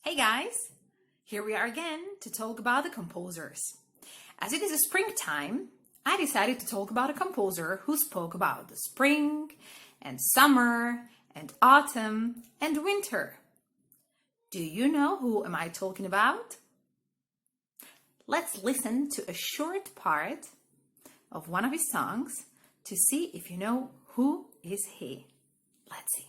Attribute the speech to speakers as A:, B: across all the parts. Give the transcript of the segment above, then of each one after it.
A: Hey guys, here we are again to talk about the composers. As it is springtime, I decided to talk about a composer who spoke about the spring and summer and autumn and winter. Do you know who am I talking about? Let's listen to a short part of one of his songs to see if you know who is he. Let's see.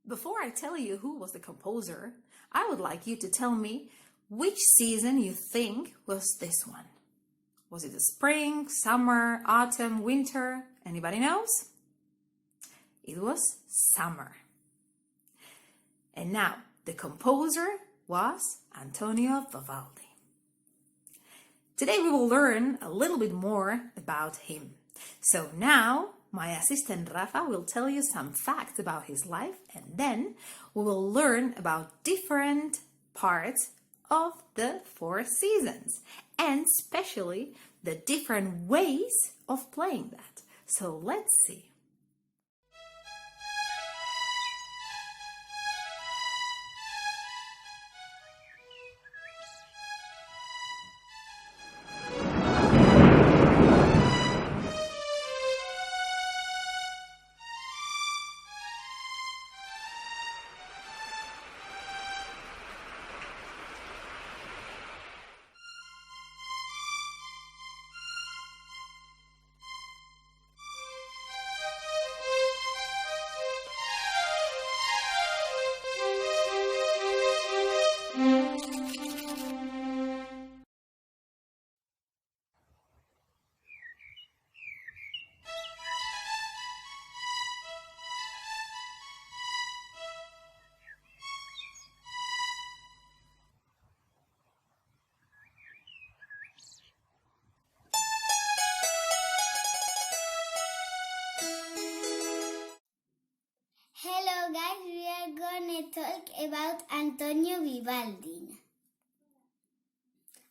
A: Before I tell you who was the composer, I would like you to tell me which season you think was this one. Was it the spring, summer, autumn, winter? Anybody knows? It was summer. And now, the composer was Antonio Vivaldi. Today we will learn a little bit more about him. So now, my assistant Rafa will tell you some facts about his life, and then we will learn about different parts of the four seasons, and especially the different ways of playing that. So let's see.
B: Hello guys, we are gonna talk about Antonio Vivaldi.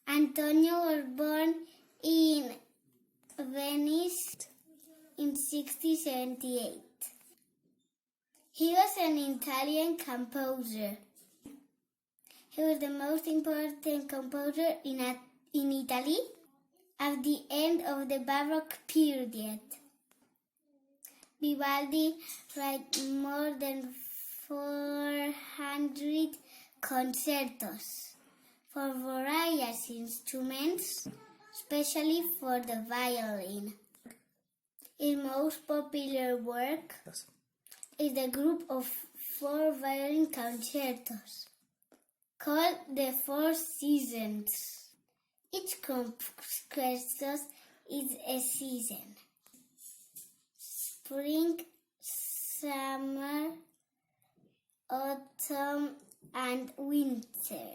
B: Antonio was born in Venice in 1678. He was an Italian composer. He was the most important composer in Italy at the end of the Baroque period. Vivaldi wrote more than 400 concertos for various instruments, especially for the violin. His most popular work is the group of 4 violin concertos called the Four Seasons. Each concerto is a season: spring, summer, autumn, and winter.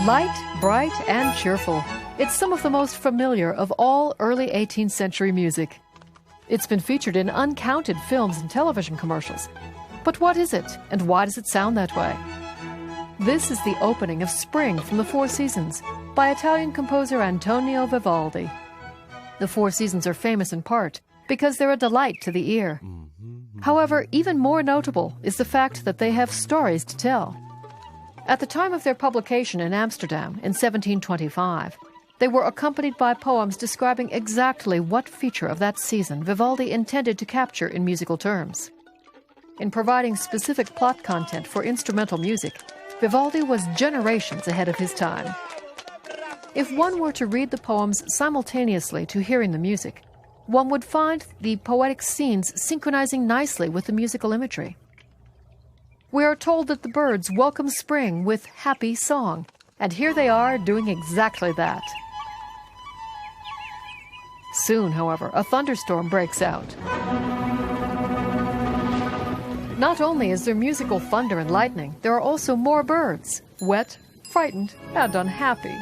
C: Light, bright, and cheerful. It's some of the most familiar of all early 18th century music. It's been featured in uncounted films and television commercials. But what is it, and why does it sound that way? This is the opening of Spring from the Four Seasons by Italian composer Antonio Vivaldi. The Four Seasons are famous in part because they're a delight to the ear. However, even more notable is the fact that they have stories to tell. At the time of their publication in Amsterdam in 1725, they were accompanied by poems describing exactly what feature of that season Vivaldi intended to capture in musical terms. In providing specific plot content for instrumental music, Vivaldi was generations ahead of his time. If one were to read the poems simultaneously to hearing the music, one would find the poetic scenes synchronizing nicely with the musical imagery. We are told that the birds welcome spring with happy song, and here they are doing exactly that. Soon, however, a thunderstorm breaks out. Not only is there musical thunder and lightning, there are also more birds, wet, frightened, and unhappy.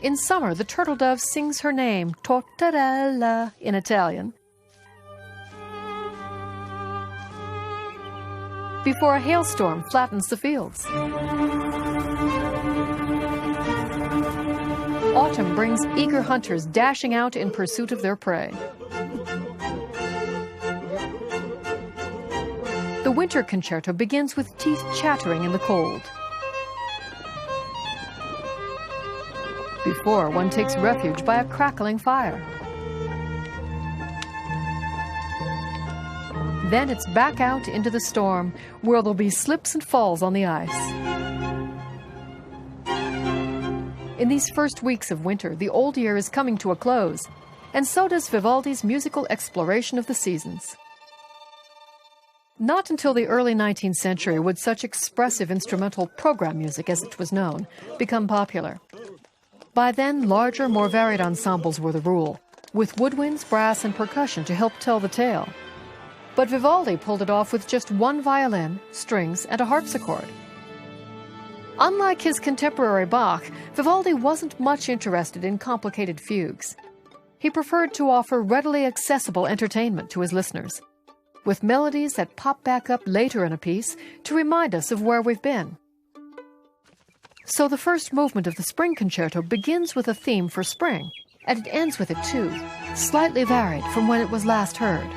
C: In summer, the turtle dove sings her name, Tortarella, in Italian, before a hailstorm flattens the fields. Autumn brings eager hunters dashing out in pursuit of their prey. The winter concerto begins with teeth chattering in the cold, before one takes refuge by a crackling fire. Then it's back out into the storm, where there'll be slips and falls on the ice. In these first weeks of winter, the old year is coming to a close, and so does Vivaldi's musical exploration of the seasons. Not until the early 19th century would such expressive instrumental program music, as it was known, become popular. By then, larger, more varied ensembles were the rule, with woodwinds, brass, and percussion to help tell the tale. But Vivaldi pulled it off with just one violin, strings, and a harpsichord. Unlike his contemporary Bach, Vivaldi wasn't much interested in complicated fugues. He preferred to offer readily accessible entertainment to his listeners, with melodies that pop back up later in a piece to remind us of where we've been. So the first movement of the Spring Concerto begins with a theme for spring, and it ends with it too, slightly varied from when it was last heard.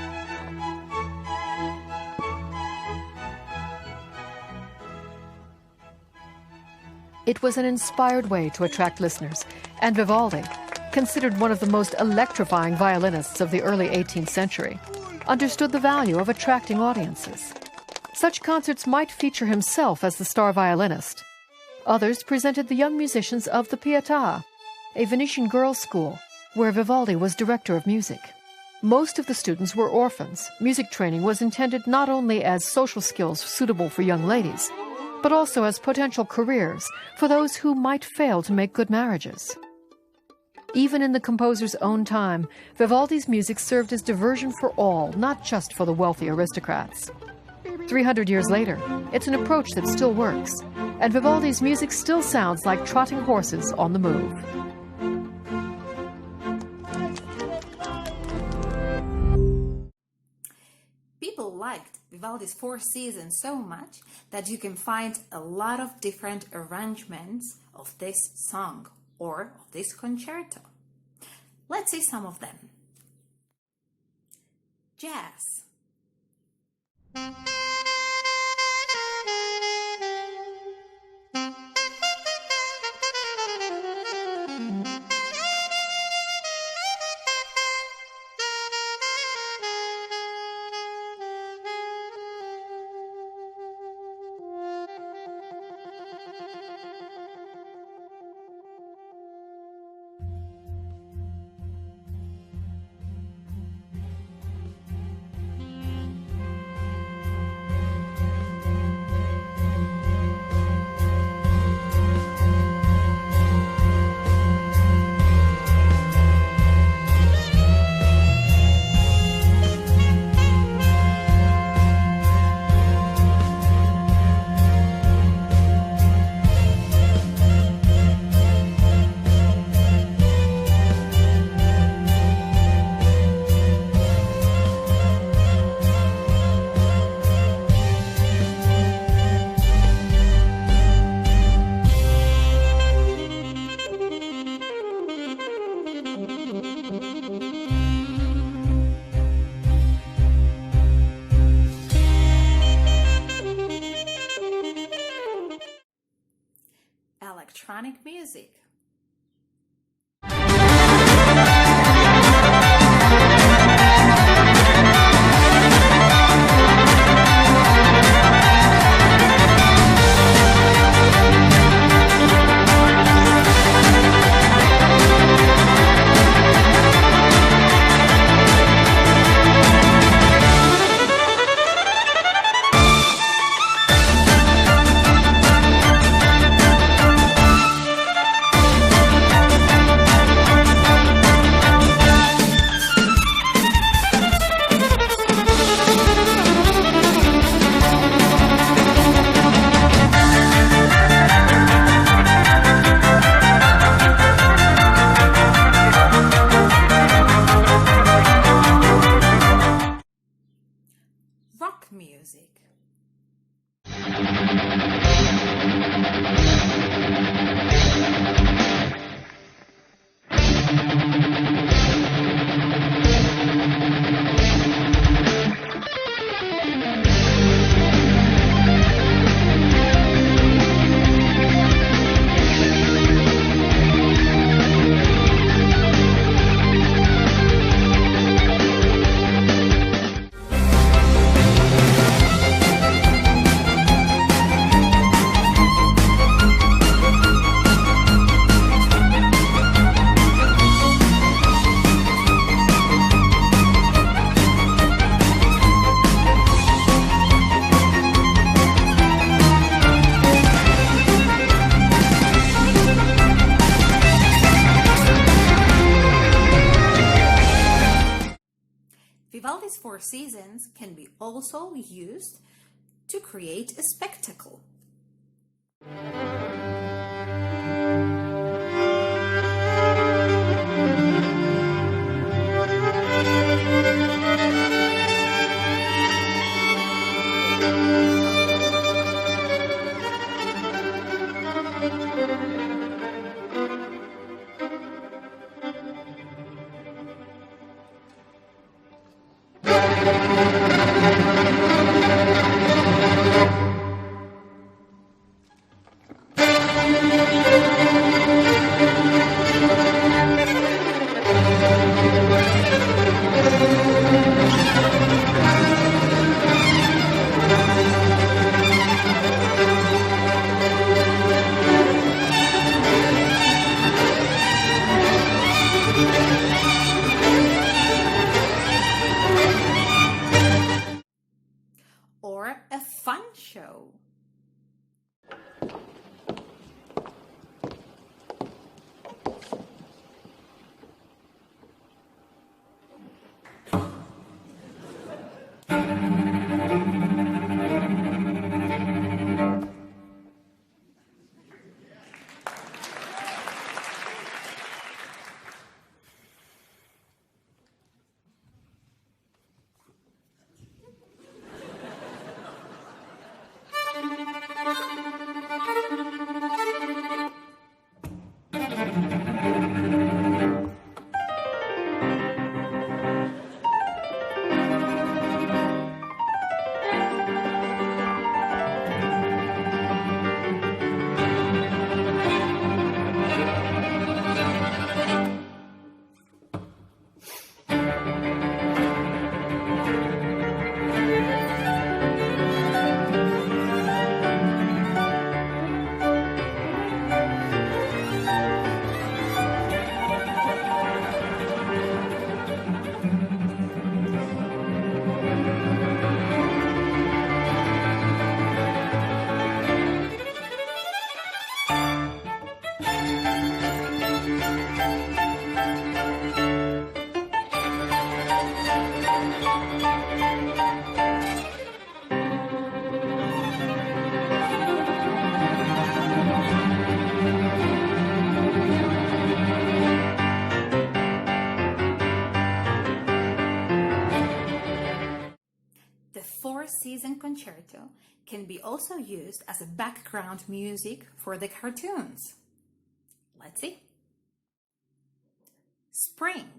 C: It was an inspired way to attract listeners, and Vivaldi, considered one of the most electrifying violinists of the early 18th century, understood the value of attracting audiences. Such concerts might feature himself as the star violinist. Others presented the young musicians of the Pietà, a Venetian girls' school, where Vivaldi was director of music. Most of the students were orphans. Music training was intended not only as social skills suitable for young ladies, but also as potential careers for those who might fail to make good marriages. Even in the composer's own time, Vivaldi's music served as diversion for all, not just for the wealthy aristocrats. 300 years later, it's an approach that still works, and Vivaldi's music still sounds like trotting horses on the move.
A: People liked Vivaldi's Four Seasons so much that you can find a lot of different arrangements of this song or of this concerto. Let's see some of them. Jazz. Electronic music. rock music. Vivaldi's Four Seasons can be also used to create a spectacle. Or a fun show. Four-Season Concerto can be also used as a background music for the cartoons. Let's see. Spring.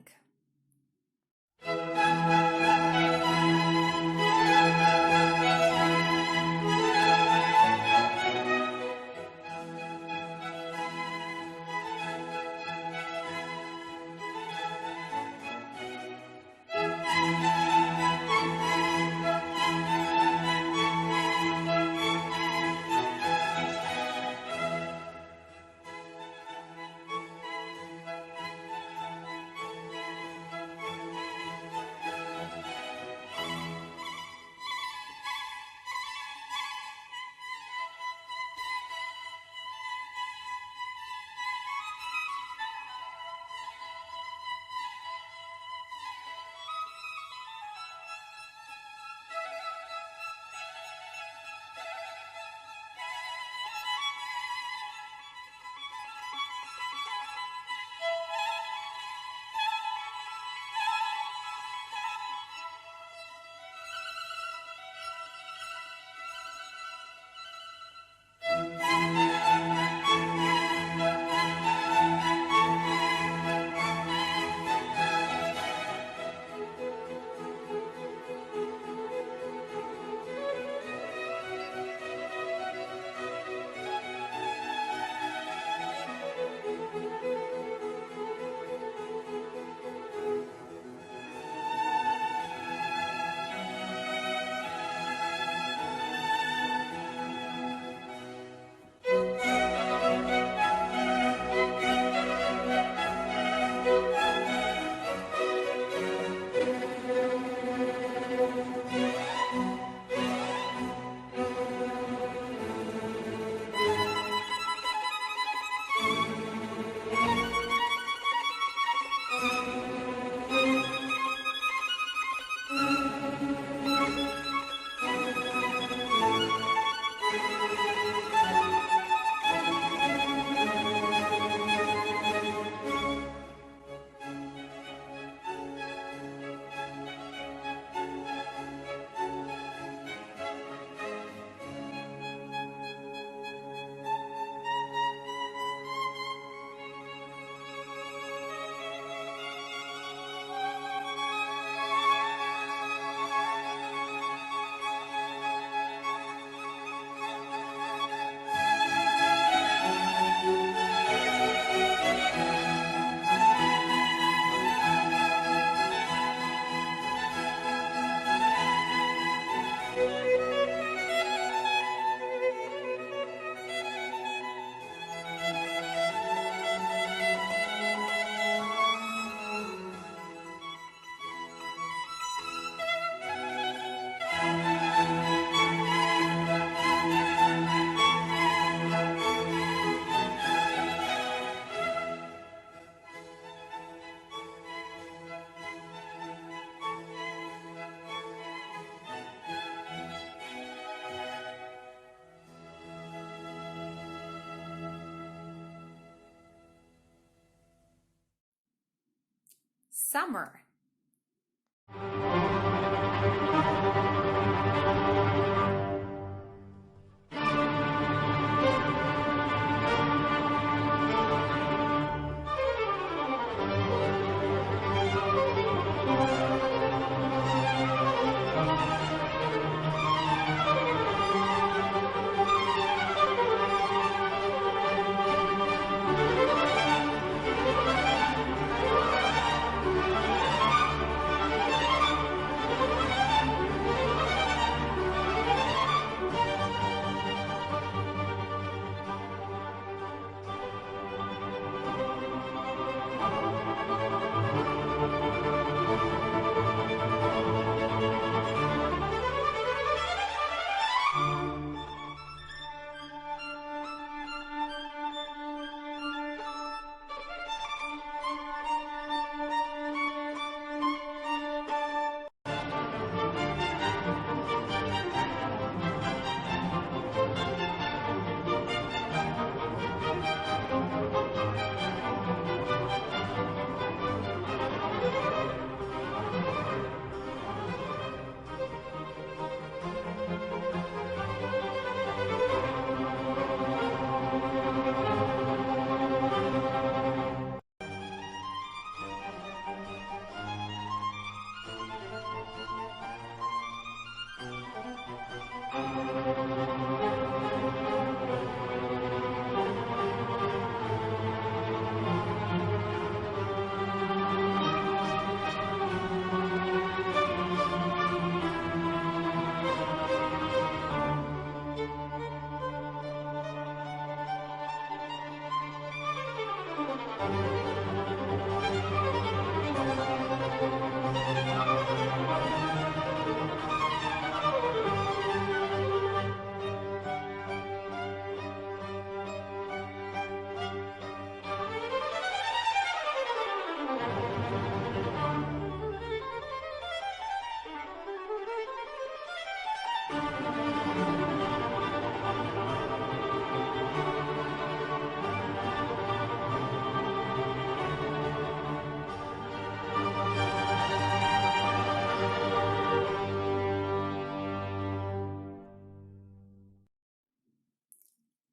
A: summer.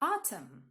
A: Autumn.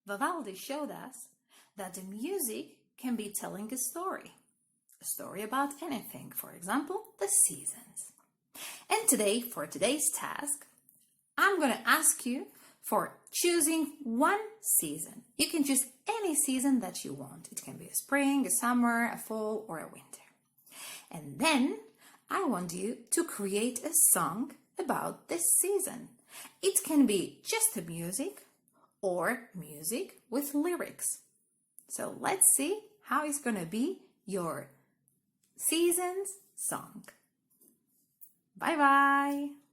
A: Vivaldi showed us that the music can be telling a story about anything, for example, the seasons. And today, for today's task, I'm going to ask you for choosing one season. You can choose any season that you want. It can be a spring, a summer, a fall, or a winter. And then I want you to create a song about this season. It can be just the music or music with lyrics. So let's see how it's going to be your season's song. Bye bye!